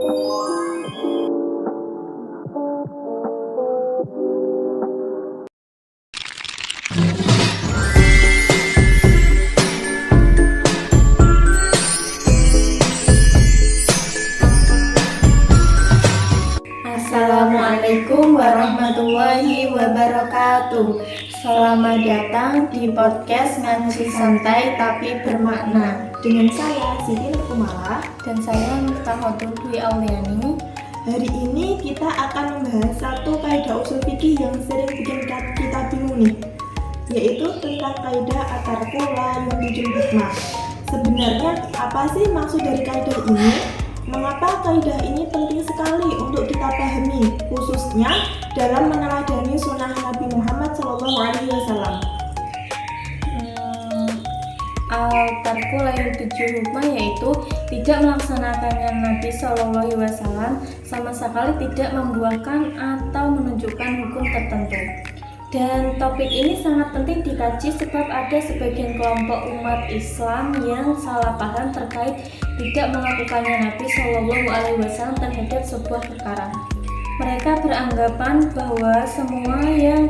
Assalamualaikum warahmatullahi wabarakatuh. Selamat datang di podcast Ngaji Santai Tapi Bermakna. Dengan saya Siti Kumala Dan saya Miftahotul Dwi Auliani. Hari ini kita akan membahas satu kaidah usul fikih yang sering bikin kita bingung nih, yaitu tentang kaidah at-tarku la yunjil hikmah. Sebenarnya apa sih maksud dari kaidah ini? Mengapa kaidah ini penting sekali untuk kita pahami, khususnya dalam meneladani sunnah Nabi Muhammad SAW? Al-tarku la yunjil hikmah yaitu tidak melaksanakannya Nabi SAW sama sekali tidak membuahkan atau menunjukkan hukum tertentu. Dan topik ini sangat penting dikaji sebab ada sebagian kelompok umat Islam yang salah paham terkait tidak melakukannya Nabi SAW terhadap sebuah perkara. Mereka beranggapan bahwa semua yang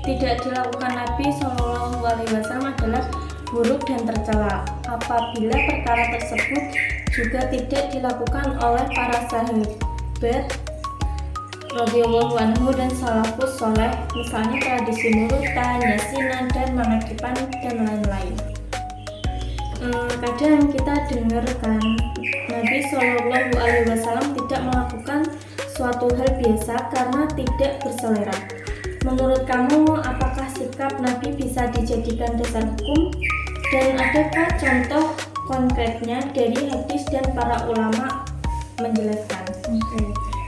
tidak dilakukan Nabi SAW adalah buruk dan tercela apabila perkara tersebut juga tidak dilakukan oleh para sahabat radhiyallahu anhu dan salafus soleh, misalnya tradisi murutan, yasinan, dan manakipan dan lain-lain. Kadang kita dengarkan Nabi SAW tidak melakukan suatu hal biasa karena tidak berselera. Menurut kamu, apakah sikap Nabi bisa dijadikan dasar hukum? Dan adakah contoh konkretnya dari hadis dan para ulama menjelaskan?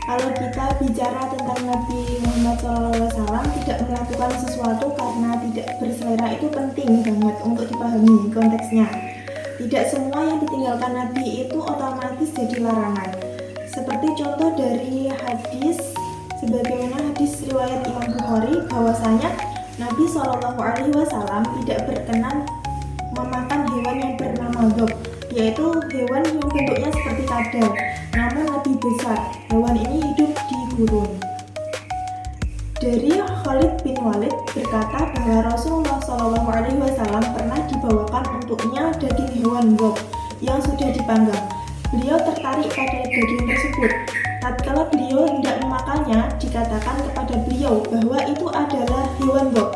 Kalau kita bicara tentang Nabi Muhammad SAW tidak melakukan sesuatu karena tidak berselera, itu penting banget untuk dipahami konteksnya. Tidak semua yang ditinggalkan Nabi itu otomatis jadi larangan. Seperti contoh dari hadis, sebagaimana hadis riwayat Imam Bukhari, bahwasanya Nabi SAW tidak berkenan memakan hewan yang bernama dhab, yaitu hewan yang bentuknya seperti kadal, namun lebih besar. Hewan ini hidup di gurun. Dari Khalid bin Walid berkata bahwa Rasulullah SAW pernah dibawakan untuknya daging hewan dhab yang sudah dipanggang. Beliau tertarik pada daging tersebut. Tatkala beliau hendak memakannya, dikatakan kepada beliau bahwa itu adalah hewan dhab.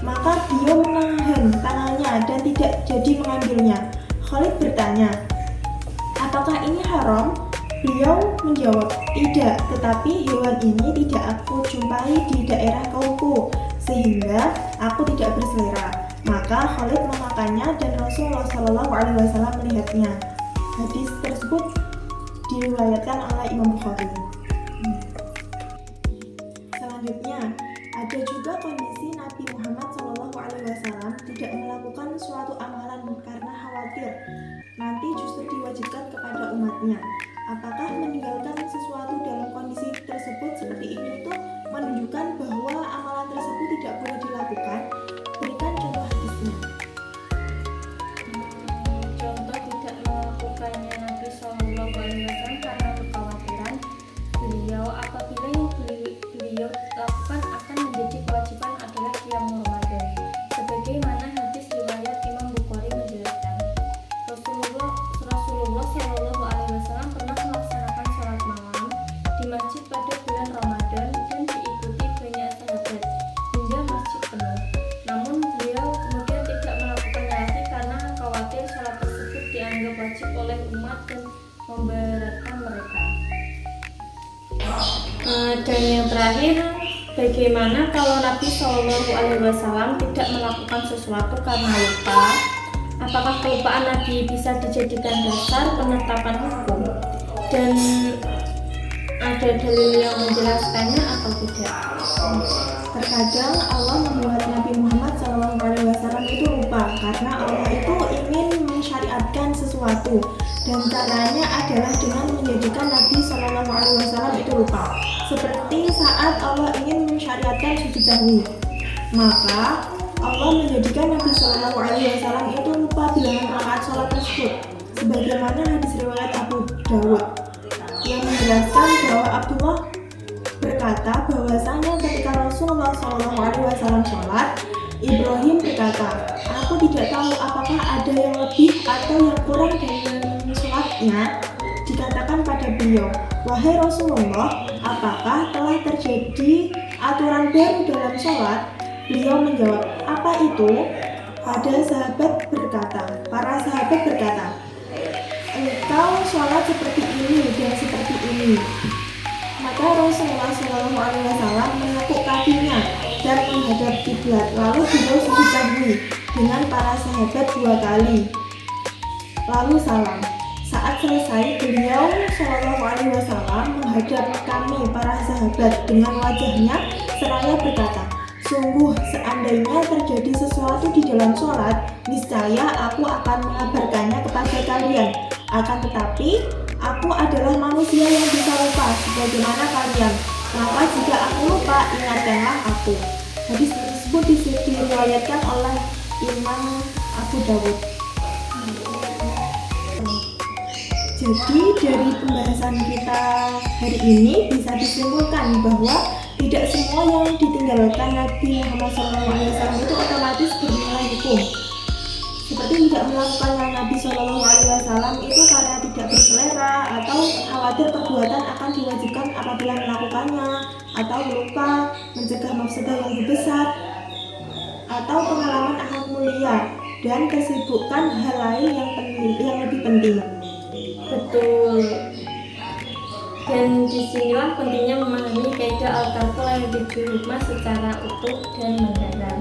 Maka beliau menahan tangannya dan tidak jadi mengambilnya. Khalid bertanya, apakah ini haram? Beliau menjawab, tidak, tetapi hewan ini tidak aku jumpai di daerah kaumku, sehingga aku tidak berselera. Maka Khalid memakannya dan Rasulullah SAW melihatnya. Hadis tersebut diriwayatkan oleh Imam Bukhari. Selanjutnya, ada juga kondisi Nabi Muhammad SAW tidak melakukan suatu amalan karena khawatir nanti justru diwajibkan kepada umatnya. Apakah meninggalkan sesuatu dalam kondisi tersebut seperti ini itu menunjukkan bahwa amalan tersebut tidak boleh dilakukan? Berikan contoh hadisnya. Contoh tidak melakukannya Nabi SAW karena kekhawatiran beliau apabila yang beliau lakukan akan menjadi kewajiban adalah qiyamul Ramadan. Sebagaimana hadis riwayat Imam Bukhari menjelaskan, Rasulullah SAW pernah melaksanakan sholat malam di masjid pada bulan Ramadan dan diikuti banyak sahabat hingga masjid penuh. Namun beliau kemudian tidak melakukannya lagi karena khawatir sholat tersebut dianggap wajib oleh umat dan memberatkan mereka. Dan yang terakhir, bagaimana kalau Nabi SAW tidak melakukan sesuatu karena lupa? Apakah kelupaan Nabi bisa dijadikan dasar penetapan hukum? Dan ada dalil yang menjelaskannya atau tidak? Terkadang Allah membuat Nabi Muhammad SAW itu lupa karena Allah itu ingin mensyariatkan sesuatu, dan caranya adalah dengan menjadikan Nabi SAW itu lupa. Seperti saat Allah ingin mensyariatkan sujud sahwi, maka Allah menjadikan Nabi SAW itu lupa bilangan rakaat sholat tersebut, sebagaimana hadis riwayat Abu Dawud yang menjelaskan bahwa Abdullah berkata bahwasanya ketika Rasulullah SAW sholat, Ibrahim berkata, "Aku tidak tahu apakah ada yang lebih atau yang kurang dengan sholatnya." Dikatakan pada beliau, "Wahai Rasulullah, apakah telah terjadi aturan baru dalam sholat?" Beliau menjawab, "Apa itu?" Para sahabat berkata, "Engkau sholat seperti ini dan seperti ini." Maka Rasulullah SAW menekuk kakinya dan menghadap kiblat. Lalu beliau sujud sahwi dengan para sahabat 2 kali. Lalu salam. Saat selesai, beliau SAW menghadap kami para sahabat dengan wajahnya seraya berkata, "Sungguh, seandainya terjadi sesuatu di dalam sholat, niscaya aku akan mengabarkannya kepada kalian. Akan tetapi, aku adalah manusia yang bisa lupa sebagaimana kalian. Maka jika aku lupa, ingatkanlah aku." Hadis tersebut diriwayatkan oleh Imam Abu Dawud. Jadi dari pembahasan kita hari ini bisa disimpulkan bahwa tidak semua yang ditinggalkan Nabi Muhammad SAW itu otomatis bernilai hukum. Seperti tidak melakukannya Nabi SAW itu karena tidak berselera atau khawatir perbuatan akan diwajibkan apabila melakukannya, atau lupa, mencegah mafsadah yang lebih besar, atau pengalaman akhlak mulia dan kesibukan hal lain yang lebih penting. Betul. Dan disinilah pentingnya memahami kaidah al-tarku la yufidu hukma secara utuh dan mendalam.